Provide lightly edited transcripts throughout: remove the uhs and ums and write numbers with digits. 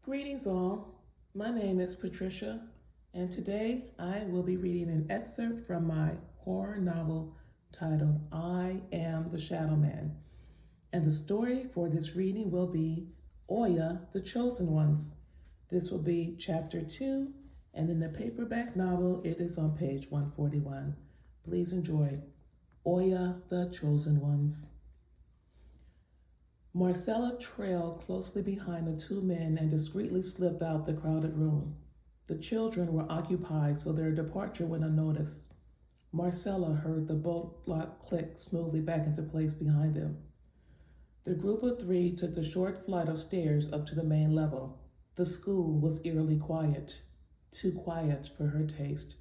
Greetings all, my name is Patricia, and today I will be reading an excerpt from my horror novel titled I Am the Shadowman. And the story for this reading will be OYA, the Chosen Ones. This will be chapter 2, and in the paperback novel it is on page 141. Please enjoy OYA, the Chosen Ones. Marcella trailed closely behind the two men and discreetly slipped out the crowded room. The children were occupied, so their departure went unnoticed. Marcella heard the bolt lock click smoothly back into place behind them. The group of three took the short flight of stairs up to the main level. The school was eerily quiet, too quiet for her taste.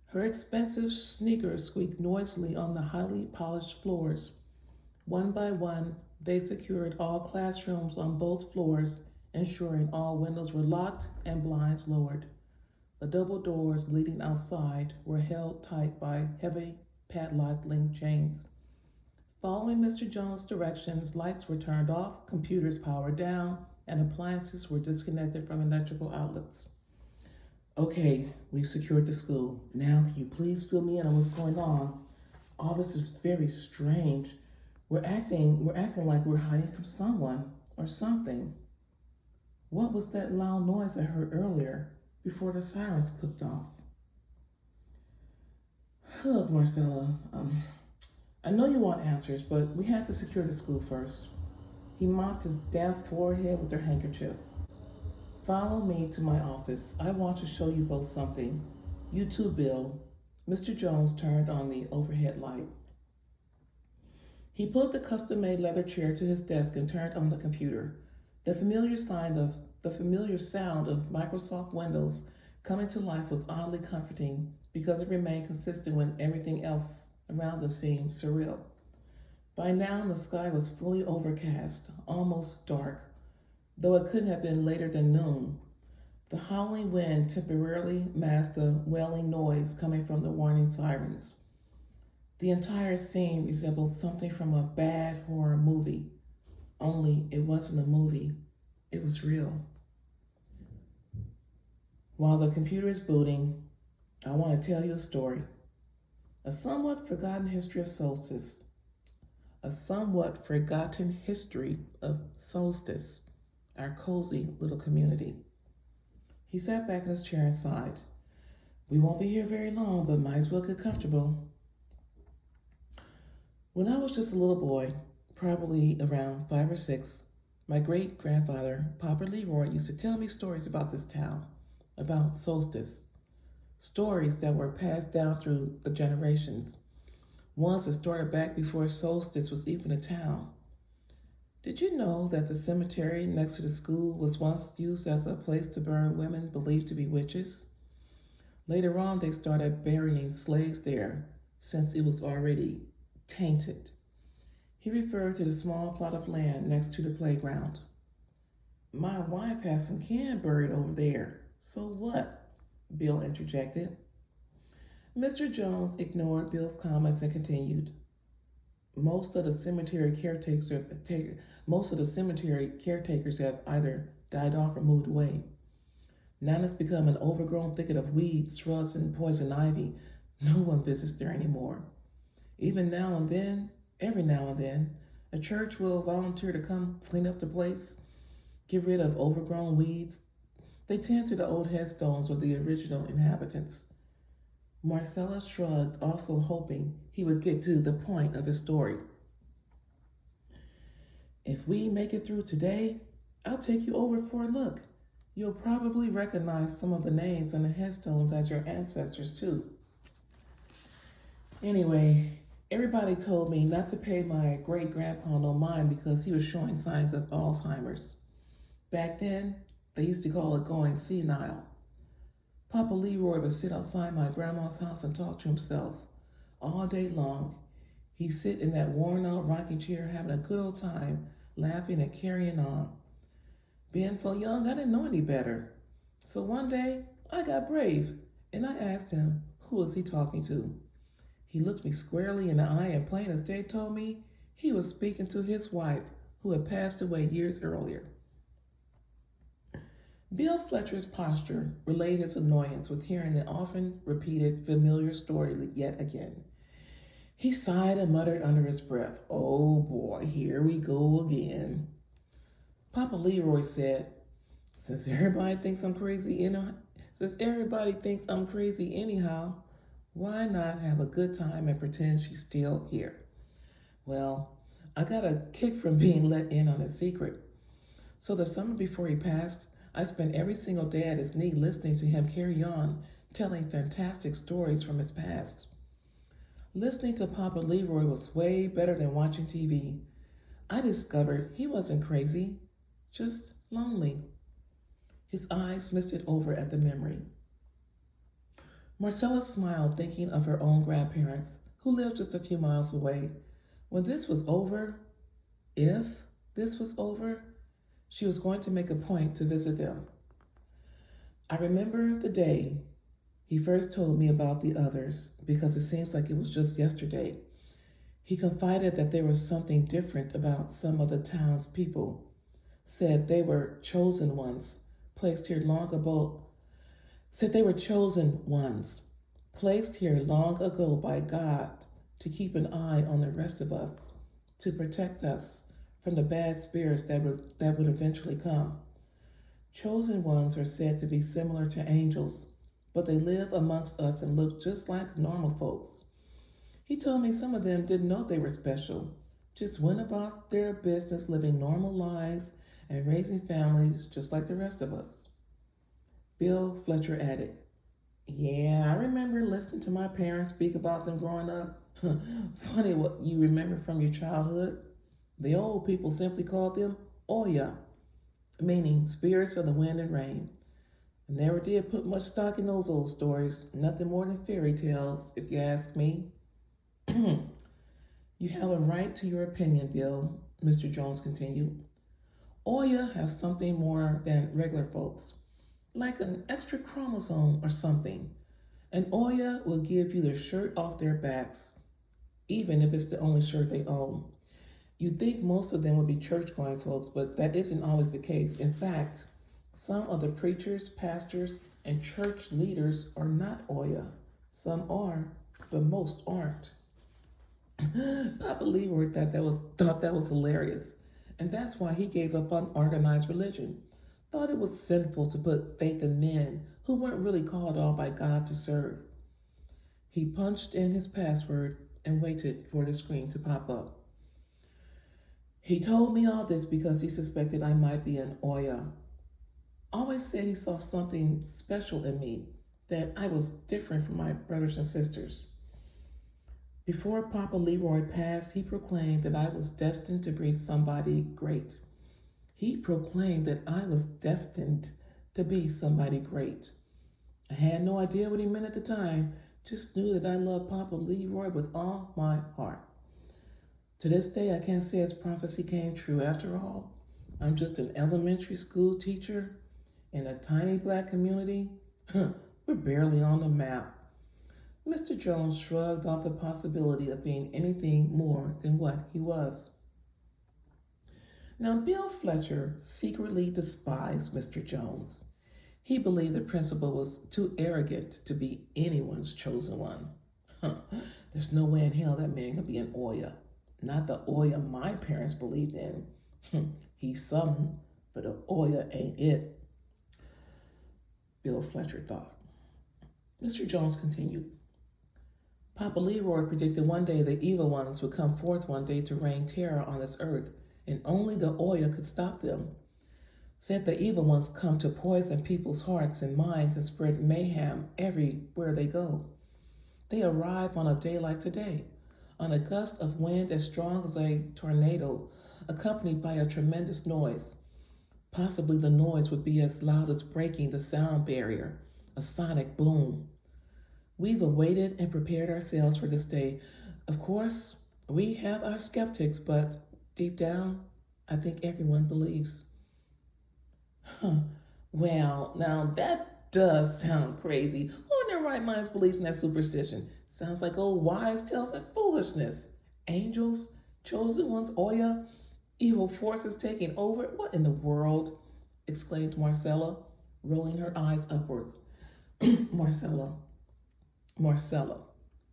Her expensive sneakers squeaked noisily on the highly polished floors. One by one, they secured all classrooms on both floors, ensuring all windows were locked and blinds lowered. The double doors leading outside were held tight by heavy padlock link chains. Following Mr. Jones' directions, lights were turned off, computers powered down, and appliances were disconnected from electrical outlets. Okay, we've secured the school. Now, can you please fill me in on what's going on? All this is very strange. We're acting like we're hiding from someone or something. What was that loud noise I heard earlier before the sirens clicked off? Look, Marcella, I know you want answers, but we have to secure the school first. He mopped his damp forehead with her handkerchief. Follow me to my office. I want to show you both something. You too, Bill. Mr. Jones turned on the overhead light. He pulled the custom-made leather chair to his desk and turned on the computer. The familiar sound of Microsoft Windows coming to life was oddly comforting because it remained consistent when everything else around them seemed surreal. By now, the sky was fully overcast, almost dark, though it couldn't have been later than noon. The howling wind temporarily masked the wailing noise coming from the warning sirens. The entire scene resembled something from a bad horror movie, only it wasn't a movie, it was real. While the computer is booting, I want to tell you a story. A somewhat forgotten history of Solstice. Our cozy little community. He sat back in his chair and sighed. We won't be here very long, but might as well get comfortable. When I was just a little boy, probably around 5 or 6, my great-grandfather, Papa Leroy, used to tell me stories about this town, about Solstice. Stories that were passed down through the generations. Ones that started back before Solstice was even a town. Did you know that the cemetery next to the school was once used as a place to burn women believed to be witches? Later on, they started burying slaves there, since it was already tainted. He referred to the small plot of land next to the playground. My wife has some kin buried over there. So what? Bill interjected. Mr. Jones ignored Bill's comments and continued. Most of the cemetery caretakers have either died off or moved away. Now it's become an overgrown thicket of weeds, shrubs, and poison ivy. No one visits there anymore. Even now and then, every now and then, a church will volunteer to come clean up the place, get rid of overgrown weeds. They tend to the old headstones of the original inhabitants. Marcella shrugged, also hoping he would get to the point of his story. If we make it through today, I'll take you over for a look. You'll probably recognize some of the names on the headstones as your ancestors, too. Anyway, everybody told me not to pay my great-grandpa no mind because he was showing signs of Alzheimer's. Back then, they used to call it going senile. Papa Leroy would sit outside my grandma's house and talk to himself all day long. He'd sit in that worn-out rocking chair having a good old time, laughing and carrying on. Being so young, I didn't know any better. So one day, I got brave, and I asked him, who was he talking to? He looked me squarely in the eye and plain as day told me he was speaking to his wife, who had passed away years earlier. Bill Fletcher's posture relayed his annoyance with hearing the often repeated familiar story yet again. He sighed and muttered under his breath, "Oh boy, here we go again." Papa Leroy said, "Since everybody thinks I'm crazy, since everybody thinks I'm crazy anyhow, why not have a good time and pretend she's still here?" Well, I got a kick from being let in on a secret. So the summer before he passed, I spent every single day at his knee listening to him carry on, telling fantastic stories from his past. Listening to Papa Leroy was way better than watching TV. I discovered he wasn't crazy, just lonely. His eyes misted over at the memory. Marcella smiled, thinking of her own grandparents, who lived just a few miles away. When this was over, if this was over, she was going to make a point to visit them. I remember the day he first told me about the others, because it seems like it was just yesterday. He confided that there was something different about some of the town's people. Said they were chosen ones, placed here long ago. Said they were chosen ones, placed here long ago by God to keep an eye on the rest of us, to protect us from the bad spirits that would eventually come. Chosen ones are said to be similar to angels, but they live amongst us and look just like normal folks. He told me some of them didn't know they were special, just went about their business living normal lives and raising families just like the rest of us. Bill Fletcher added, "Yeah, I remember listening to my parents speak about them growing up." Funny what you remember from your childhood. The old people simply called them OYA, meaning spirits of the wind and rain. I never did put much stock in those old stories, nothing more than fairy tales, if you ask me. "You have a right to your opinion, Bill," Mr. Jones continued. "OYA has something more than regular folks, like an extra chromosome or something. An OYA will give you their shirt off their backs, even if it's the only shirt they own. You'd think most of them would be church-going folks, but that isn't always the case. In fact, some of the preachers, pastors, and church leaders are not OYA. Some are, but most aren't." Papa Leroy thought that was hilarious, and that's why he gave up on organized religion. Thought it was sinful to put faith in men who weren't really called on by God to serve. He punched in his password and waited for the screen to pop up. "He told me all this because he suspected I might be an OYA. Always said he saw something special in me, that I was different from my brothers and sisters. Before Papa Leroy passed, he proclaimed that I was destined to be somebody great. He proclaimed that I was destined to be somebody great. I had no idea what he meant at the time, just knew that I loved Papa Leroy with all my heart. To this day, I can't say his prophecy came true. After all, I'm just an elementary school teacher in a tiny black community. We're barely on the map." Mr. Jones shrugged off the possibility of being anything more than what he was. Now, Bill Fletcher secretly despised Mr. Jones. He believed the principal was too arrogant to be anyone's chosen one. There's no way in hell that man could be an OYA. Not the OYA my parents believed in. He's something, but an OYA ain't it, Bill Fletcher thought. Mr. Jones continued. Papa Leroy predicted one day the evil ones would come forth one day to rain terror on this earth, and only the OYA could stop them. Said the evil ones come to poison people's hearts and minds and spread mayhem everywhere they go. They arrive on a day like today, on a gust of wind as strong as a tornado, accompanied by a tremendous noise. Possibly the noise would be as loud as breaking the sound barrier, a sonic boom. We've awaited and prepared ourselves for this day. Of course, we have our skeptics, but deep down, I think everyone believes. Well, now that does sound crazy. Who in their right minds believes in that superstition? Sounds like old wives' tales and foolishness. Angels, chosen ones, OYA, evil forces taking over. What in the world? Exclaimed Marcella. rolling her eyes upwards. Marcella, Marcella,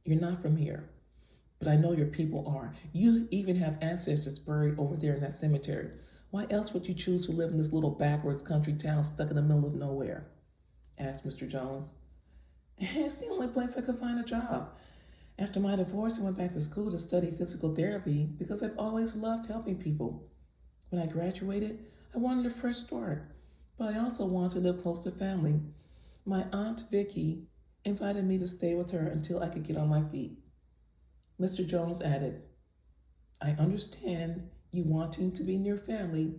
you're not from here, but I know your people are. You even have ancestors buried over there in that cemetery. Why else would you choose to live in this little backwards country town stuck in the middle of nowhere? Asked Mr. Jones. It's the only place I could find a job. After my divorce, I went back to school to study physical therapy because I've always loved helping people. When I graduated, I wanted a fresh start, but I also wanted to live close to family. My Aunt Vicky invited me to stay with her until I could get on my feet. Mr. Jones added, I understand you wanting to be near family,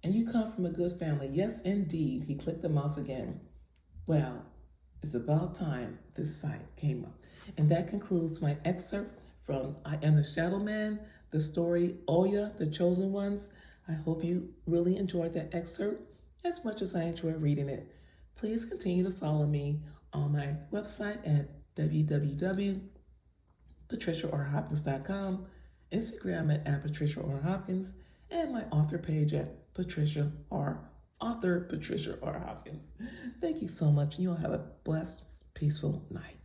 and you come from a good family. Yes, indeed. He clicked the mouse again. Well, it's about time this site came up. And that concludes my excerpt from I Am the SHADOWMAN, the story OYA, The Chosen Ones. I hope you really enjoyed that excerpt as much as I enjoyed reading it. Please continue to follow me on my website at www.patriciarhopkins.com, Instagram at @PatriciaRHopkins, and my author page at author Patricia R. Hopkins. Thank you so much, and you all have a blessed, peaceful night.